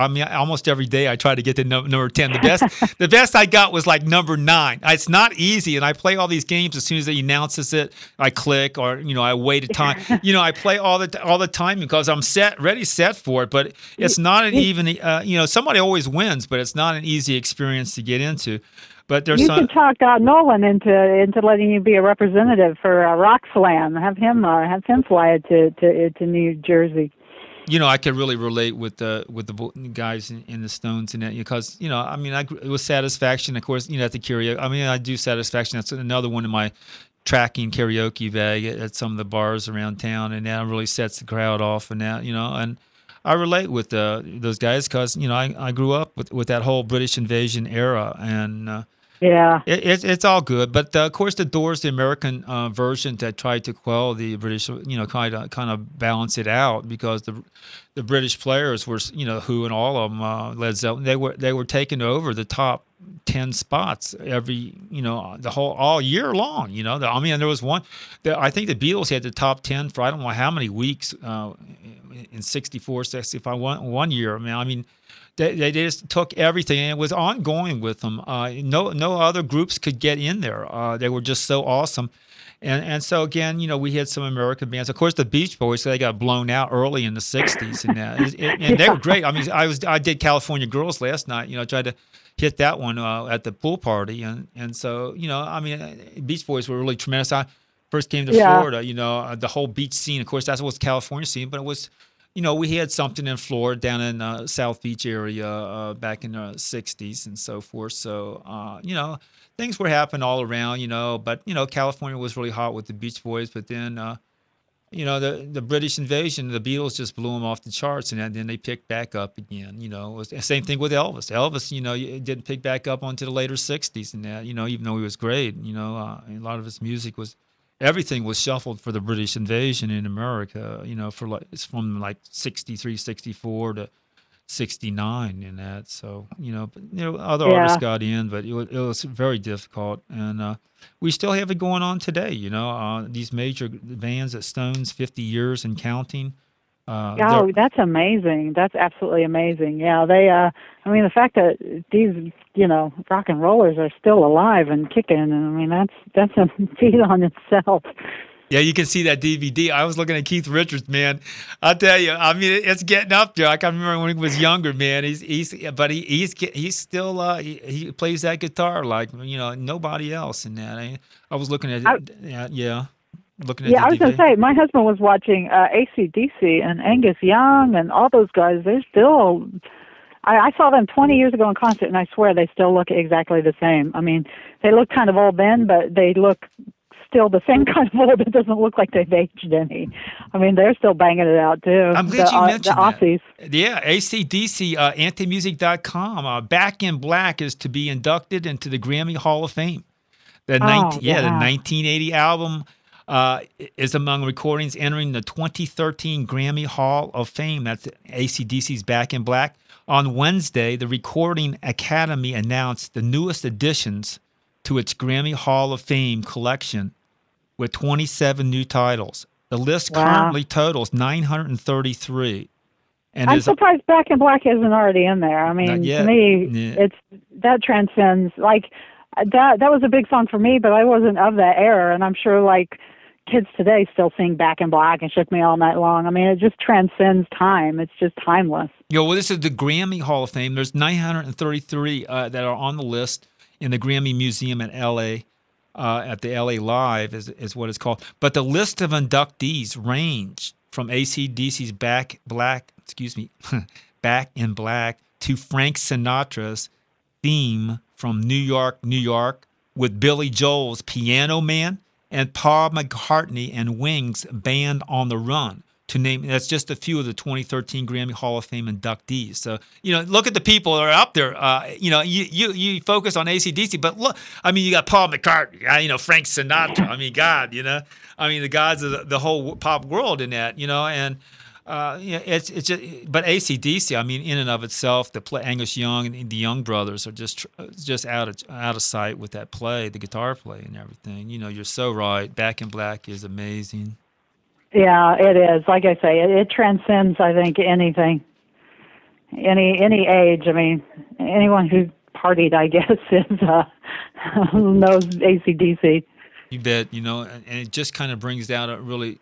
mean, almost every day I try to get the number 10. The best I got was like number 9. It's not easy, and I play all these games. As soon as they announces it, I click, or you know, I wait a time. You know, I play all the time because I'm ready set for it. But it's not an even. You know, somebody always wins, but it's not an easy experience to get into. But there's you should talk Nolan into letting you be a representative for Rock Slam. Have him fly it to New Jersey. You know, I could really relate with the guys in the Stones and that, because you know, I mean, it was Satisfaction, of course. You know, at the karaoke. I mean, I do Satisfaction. That's another one in my tracking karaoke bag at some of the bars around town, and that really sets the crowd off. And that, you know, and I relate with those guys because you know, I grew up with that whole British invasion era, and yeah, it's all good. But of course, the Doors, the American version that tried to quell the British, you know, kind of balance it out, because the British players were, you know, Who and all of them, Led Zeppelin, they were taking over the top 10 spots every, you know, all year long. You know, I mean, there was one. I think the Beatles had the top 10 for I don't know how many weeks in 64, 65, one year. I mean. They just took everything, and it was ongoing with them. No other groups could get in there. They were just so awesome. And so, again, you know, we had some American bands. Of course, the Beach Boys, they got blown out early in the 60s. And they were great. I mean, I did California Girls last night. You know, I tried to hit that one at the pool party. And so, you know, I mean, Beach Boys were really tremendous. I first came to Florida, you know, the whole beach scene. Of course, that was the California scene, but it was... You know, we had something in Florida, down in South Beach area back in the 60s and so forth. So, you know, things were happening all around, you know. But, you know, California was really hot with the Beach Boys. But then, you know, the British invasion, the Beatles just blew them off the charts. And then they picked back up again, you know. It was the same thing with Elvis. Elvis, you know, didn't pick back up until the later 60s and that, you know, even though he was great. You know, a lot of his music was... Everything was shuffled for the British invasion in America, you know, it's from like 63, 64 to 69 and that. So, you know, but, you know, other artists got in, but it was very difficult. And we still have it going on today, you know, these major bands at Stones, 50 years and counting. That's amazing. That's absolutely amazing. Yeah, I mean, the fact that these, you know, rock and rollers are still alive and kicking, I mean, that's a feat on itself. Yeah, you can see that DVD. I was looking at Keith Richards, man. I'll tell you. I mean, it's getting up there. I can remember when he was younger, man. He's still he plays that guitar like nobody else in that. I was looking at it. Yeah. Looking at I was going to DVD. say, my husband was watching AC/DC and Angus Young and all those guys. They're still. I saw them 20 years ago in concert, and I swear they still look exactly the same. I mean, they look kind of old then, but they look still the same kind of old. It doesn't look like they've aged any. I mean, they're still banging it out, too. I'm glad you mentioned the Aussies. That. Yeah, AC/DC, antimusic.com. Back in Black is to be inducted into the Grammy Hall of Fame. The 1980 album is among recordings entering the 2013 Grammy Hall of Fame. That's AC/DC's Back in Black. On Wednesday, the Recording Academy announced the newest additions to its Grammy Hall of Fame collection with 27 new titles. The list currently totals 933. And I'm surprised Back in Black isn't already in there. I mean, to me, that transcends. Like, that was a big song for me, but I wasn't of that era, and I'm sure, like, kids today still sing Back in Black and Shook Me All Night Long. I mean, it just transcends time. It's just timeless. Well, this is the Grammy Hall of Fame. There's 933 that are on the list in the Grammy Museum in L.A., at the L.A. Live is what it's called. But the list of inductees range from AC/DC's Back in Black to Frank Sinatra's Theme from New York, New York, with Billy Joel's Piano Man and Paul McCartney and Wings' Band on the Run. To name, that's just a few of the 2013 Grammy Hall of Fame inductees. So, look at the people that are up there. You focus on AC/DC, but look, I mean, you got Paul McCartney, Frank Sinatra. I mean, God, the gods of the whole pop world in that, and it's just. But AC/DC, I mean, in and of itself, Angus Young and the Young Brothers are just out of sight with that play, the guitar play and everything. You're so right. Back in Black is amazing. Yeah, it is. Like I say, it transcends, I think, anything, any age. I mean, anyone who partied, I guess, knows AC/DC. You bet. And it just kind of brings out a really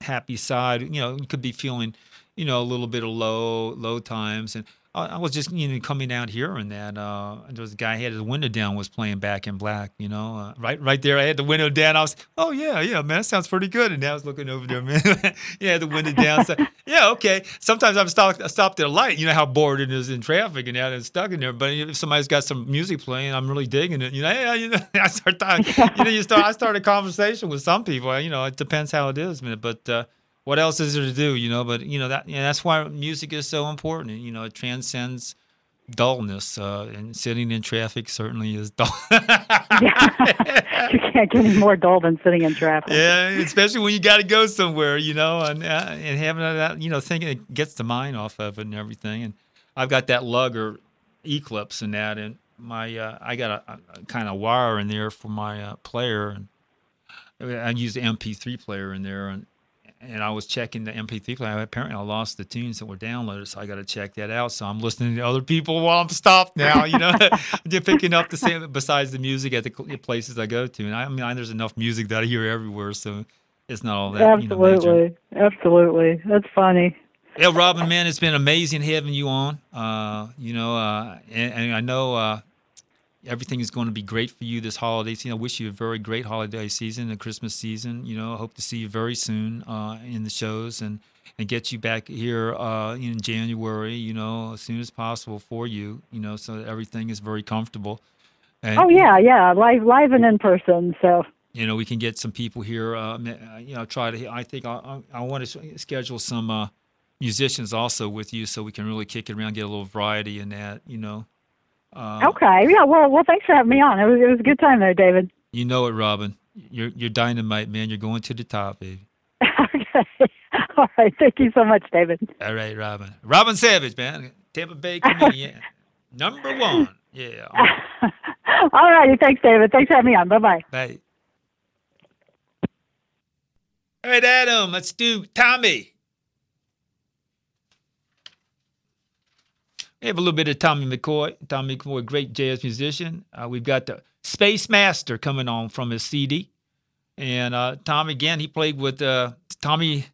happy side. You could be feeling, a little bit of low times, and I was just coming out here and that there was a guy, he had his window down, was playing Back in Black, right there. I had the window down. I was, oh yeah, man, that sounds pretty good. And now I was looking over there, man. Yeah, the window down. So, yeah, okay. Sometimes I'm stopped at a light. You know how bored it is in traffic and it's stuck in there. But if somebody's got some music playing, I'm really digging it. I start talking. I start a conversation with some people. It depends how it is, man. But what else is there to do, But, that's why music is so important. It transcends dullness, and sitting in traffic certainly is dull. Yeah. You can't get any more dull than sitting in traffic. Yeah, especially when you got to go somewhere, and having that, thinking it gets the mind off of it and everything. And I've got that Lugger Eclipse and that, and I got a kind of wire in there for my player, and I use the MP3 player in there, and I was checking the MP3 player. Apparently, I lost the tunes that were downloaded, so I got to check that out. So I'm listening to other people while I'm stopped now. Just picking up the same besides the music at the places I go to. And I mean, there's enough music that I hear everywhere, so it's not all that. Absolutely, absolutely. That's funny. Yeah, Robin, man, it's been amazing having you on. And I know everything is going to be great for you this holiday season. I wish you a very great holiday season, a Christmas season. I hope to see you very soon in the shows and get you back here in January, as soon as possible for you, so that everything is very comfortable. And, live and in person. So we can get some people here. I think I want to schedule some musicians also with you, so we can really kick it around, get a little variety in that. Okay. Yeah. Well, thanks for having me on. It was a good time there, David. You know it, Robin. You're dynamite, man. You're going to the top, baby. Okay. All right. Thank you so much, David. All right, Robin. Robin Savage, man. Tampa Bay comedian. Number one. Yeah. All righty. Thanks, David. Thanks for having me on. Bye-bye. Bye. All right, Adam. Let's do Tommy. We have a little bit of Tommy McCoy. Tommy McCoy, great jazz musician. We've got the Space Master coming on from his CD. And Tommy, again, he played with Tommy.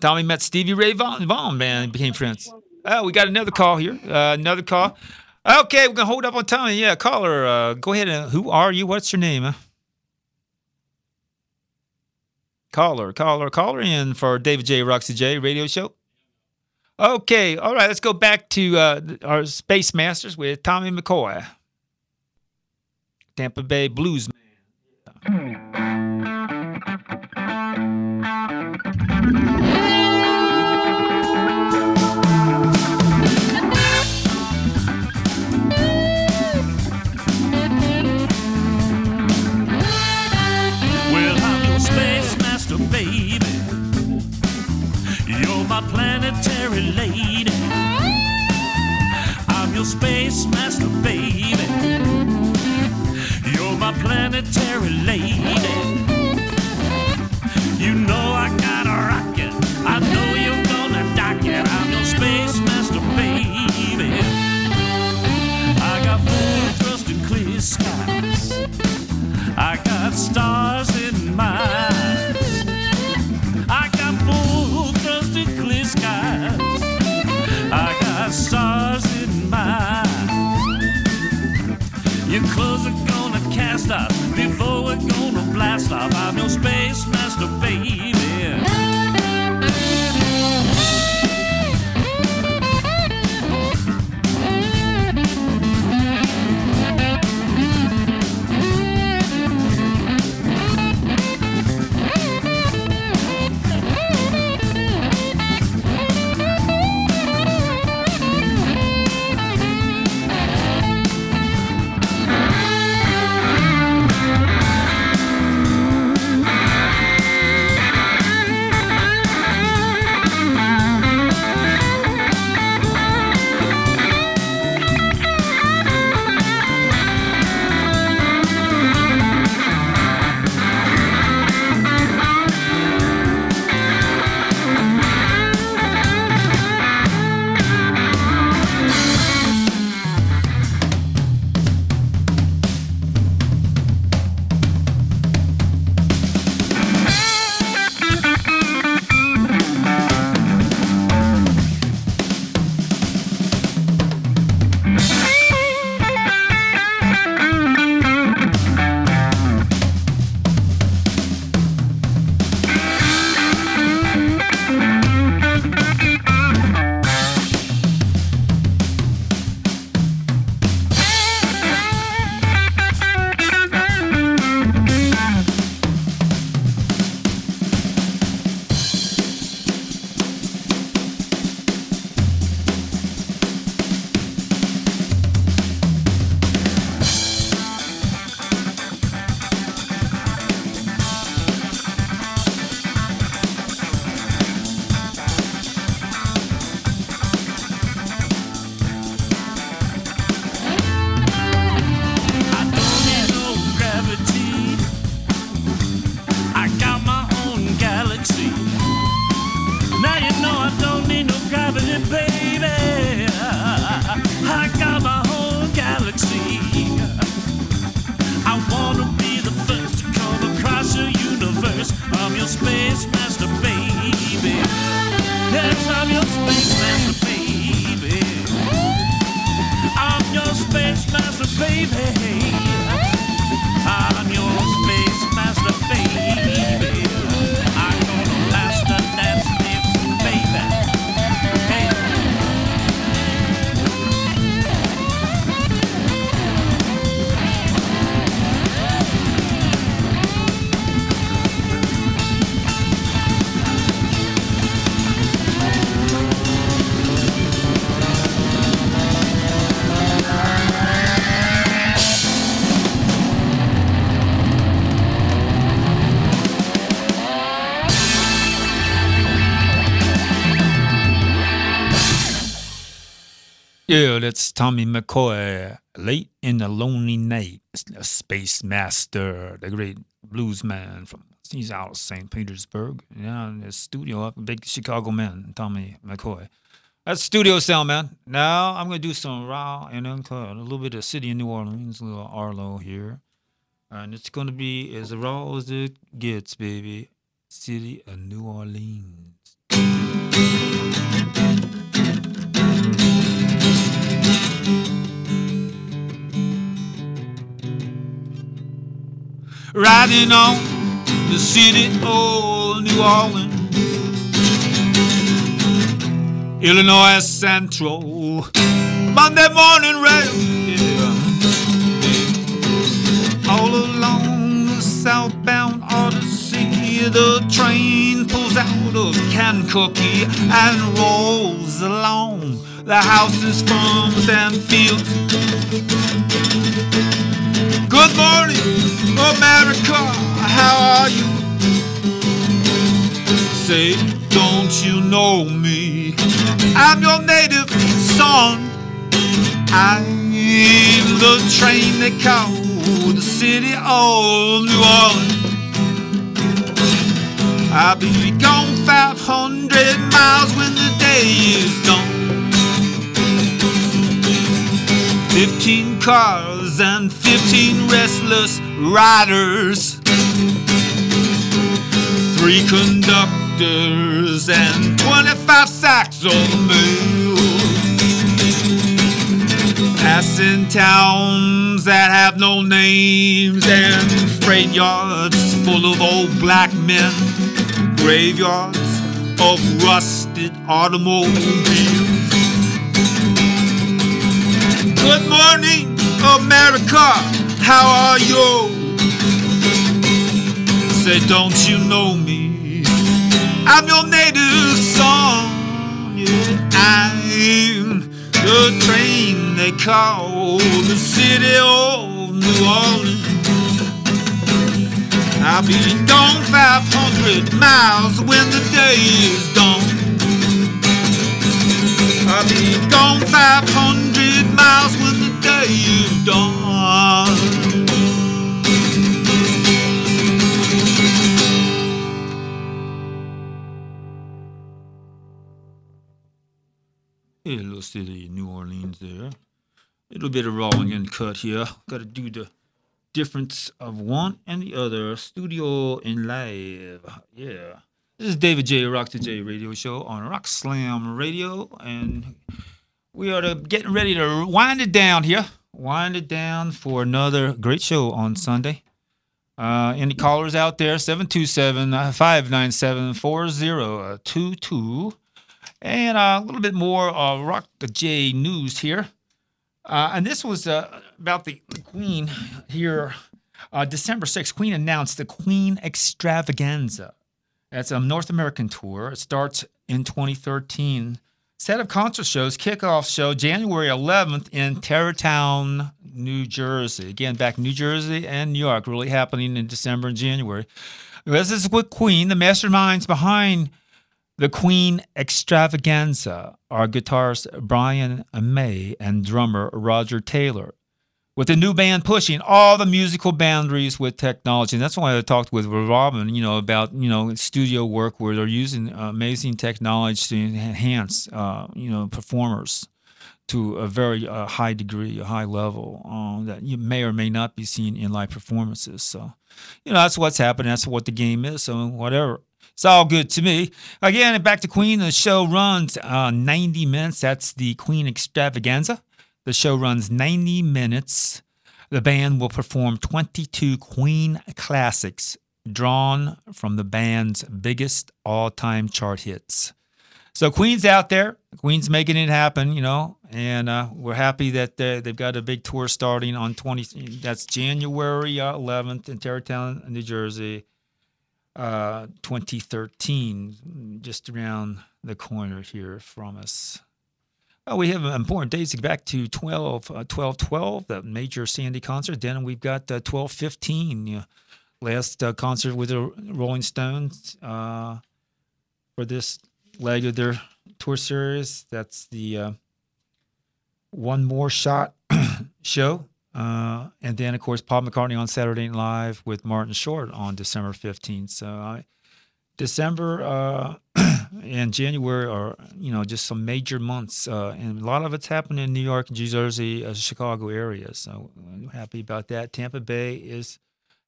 Tommy met Stevie Ray Vaughan, man, and became friends. Oh, we got another call here. Another call. Okay, we're going to hold up on Tommy. Yeah, caller, go ahead. Who are you? What's your name? Caller in for David J. Roxy J radio show. Okay, all right, let's go back to our Space Masters with Tommy McCoy. Tampa Bay Blues man. My planetary lady, I'm your space master, baby. You're my planetary lady. You know I got a rocket. I know you're gonna dock it. I'm your space master, baby. I got full thrust and clear skies. I got stars in my eyes. I got full thrust and clear skies. I got stars in my eyes. Your clothes are gonna cast off before we're gonna blast off. I'm your space master, baby. Yeah, that's Tommy McCoy, Late in the Lonely Night, a Space Master, the great blues man from, he's out of St. Petersburg. Yeah, in the studio up, a big Chicago man, Tommy McCoy. That's studio sound, man. Now I'm going to do some raw and uncut, a little bit of City of New Orleans, a little Arlo here. And it's going to be as raw as it gets, baby. City of New Orleans. Riding on the city of New Orleans, Illinois Central, Monday morning rail, yeah. All along the southbound Odyssey, the train pulls out of Kankakee and rolls along the houses, farms, and fields. Good morning, America, how are you? Say, don't you know me? I'm your native son. I'm the train they call the city of New Orleans. I'll be gone 500 miles when the day is done. 15 cars and 15 restless riders, 3 conductors and 25 sacks of mail, passing towns that have no names and freight yards full of old black men, graveyards of rusted automobiles. Good morning, America, how are you? Say, don't you know me? I'm your native son. Yeah, I'm the train they call the city of New Orleans. I'll be gone 500 miles when the day is done. I'll be gone 500 miles when the day is done. Hey, little city, New Orleans there. A little bit of rolling and cut here. Got to do the difference of one and the other. Studio and live. Yeah. This is David J. Rock to J radio show on Rock Slam Radio, and we are getting ready to wind it down here. Wind it down for another great show on Sunday. Any callers out there? 727-597-4022. And a little bit more Rock the J news here. And this was about the Queen here. December 6th, Queen announced the Queen Extravaganza. That's a North American tour. It starts in 2013. Set of concert shows, kickoff show January 11th in Tarrytown, New Jersey. Again, back in New Jersey and New York, really happening in December and January. This is with Queen. The masterminds behind the Queen Extravaganza are guitarist Brian May and drummer Roger Taylor, with the new band pushing all the musical boundaries with technology. And that's why I talked with Robin, about, studio work where they're using amazing technology to enhance, performers to a very high degree, a high level that you may or may not be seen in live performances. So, that's what's happening. That's what the game is. So whatever. It's all good to me. Again, back to Queen. The show runs 90 minutes. That's the Queen Extravaganza. The show runs 90 minutes. The band will perform 22 Queen classics drawn from the band's biggest all-time chart hits. So Queen's out there. Queen's making it happen, and we're happy that they've got a big tour starting on that's January 11th in Tarrytown, New Jersey, 2013, just around the corner here from us. We have important dates back to 12/12, that major Sandy concert. Then we've got 12/15, last concert with the Rolling Stones for this leg of their tour series. That's the One More Shot show. And then, of course, Paul McCartney on Saturday Night Live with Martin Short on December 15th. So December and January are, just some major months. And a lot of it's happening in New York, New Jersey, Chicago area. So I'm happy about that. Tampa Bay is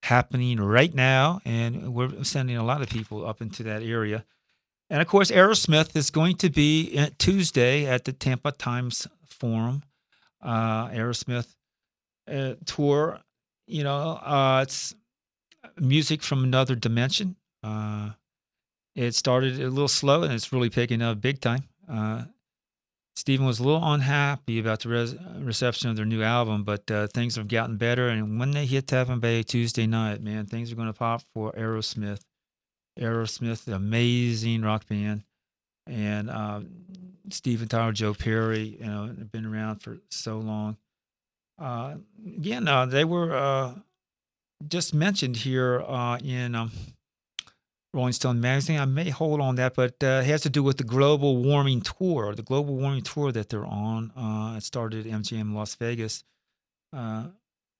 happening right now, and we're sending a lot of people up into that area. And of course, Aerosmith is going to be Tuesday at the Tampa Times Forum. Aerosmith tour. It's music from another dimension. It started a little slow, and it's really picking up big time. Stephen was a little unhappy about the reception of their new album, but things have gotten better. And when they hit Tappan Bay Tuesday night, man, things are going to pop for Aerosmith. Aerosmith, the amazing rock band, and Steven Tyler, Joe Perry, have been around for so long. Again, they were just mentioned here in Rolling Stone magazine. I may hold on that, but it has to do with the global warming tour. The global warming tour that they're on. It started at MGM Las Vegas.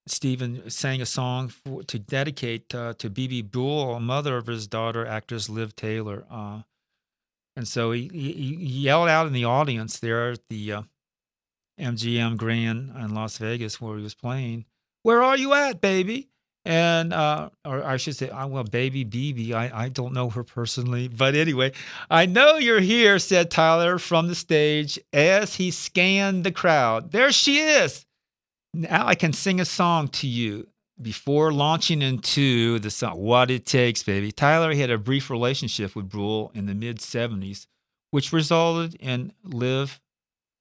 Stephen sang a song to dedicate to Bebe Buell, mother of his daughter, actress Liv Taylor. And so he yelled out in the audience there at the MGM Grand in Las Vegas where he was playing, "Where are you at, baby?" And, or I should say, well, baby Bebe, I don't know her personally. But anyway, "I know you're here," said Tyler from the stage as he scanned the crowd. "There she is. Now I can sing a song to you." Before launching into the song, "What It Takes, Baby," Tyler had a brief relationship with Brule in the mid-'70s, which resulted in Liv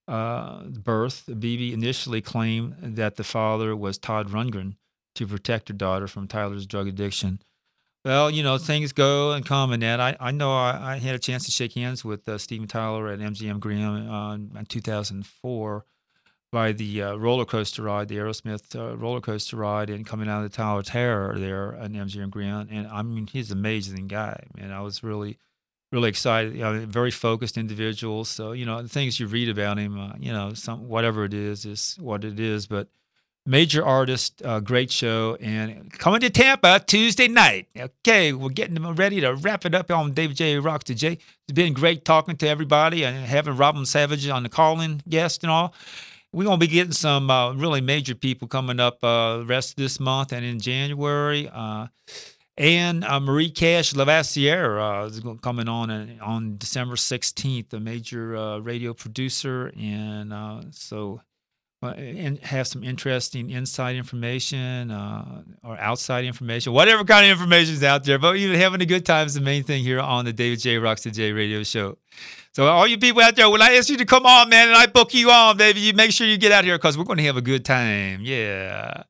birth. Bebe initially claimed that the father was Todd Rundgren to protect her daughter from Tyler's drug addiction. Well, things go and come in that. I know I had a chance to shake hands with Steven Tyler at MGM Grand in 2004 by the roller coaster ride, the Aerosmith roller coaster ride, and coming out of the Tower of Terror there at MGM Grand. And I mean, he's an amazing guy, man. I was really, really excited. Very focused individual. So, the things you read about him, whatever it is what it is. But major artist, great show, and coming to Tampa Tuesday night. Okay, we're getting ready to wrap it up on David J. Rocks to J. It's been great talking to everybody and having Robin Savage on the call-in guest and all. We're going to be getting some really major people coming up the rest of this month and in January. And Marie Cash Lavassiere is coming on December 16th, a major radio producer. And and have some interesting inside information or outside information, whatever kind of information is out there. But even having a good time is the main thing here on the David J. Rocks the J radio show. So all you people out there, when I ask you to come on, man, and I book you on, baby, you make sure you get out here because we're going to have a good time. Yeah.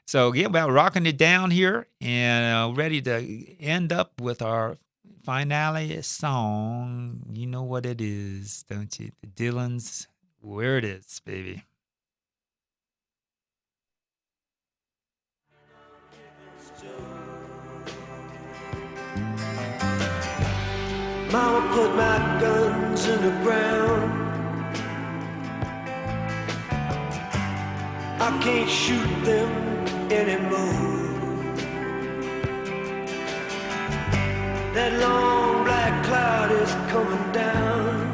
So yeah, we're rocking it down here and ready to end up with our finale song. You know what it is, don't you? The Dylan's Where It Is, baby. Mama put my guns in the ground. I can't shoot them anymore. That long black cloud is coming down.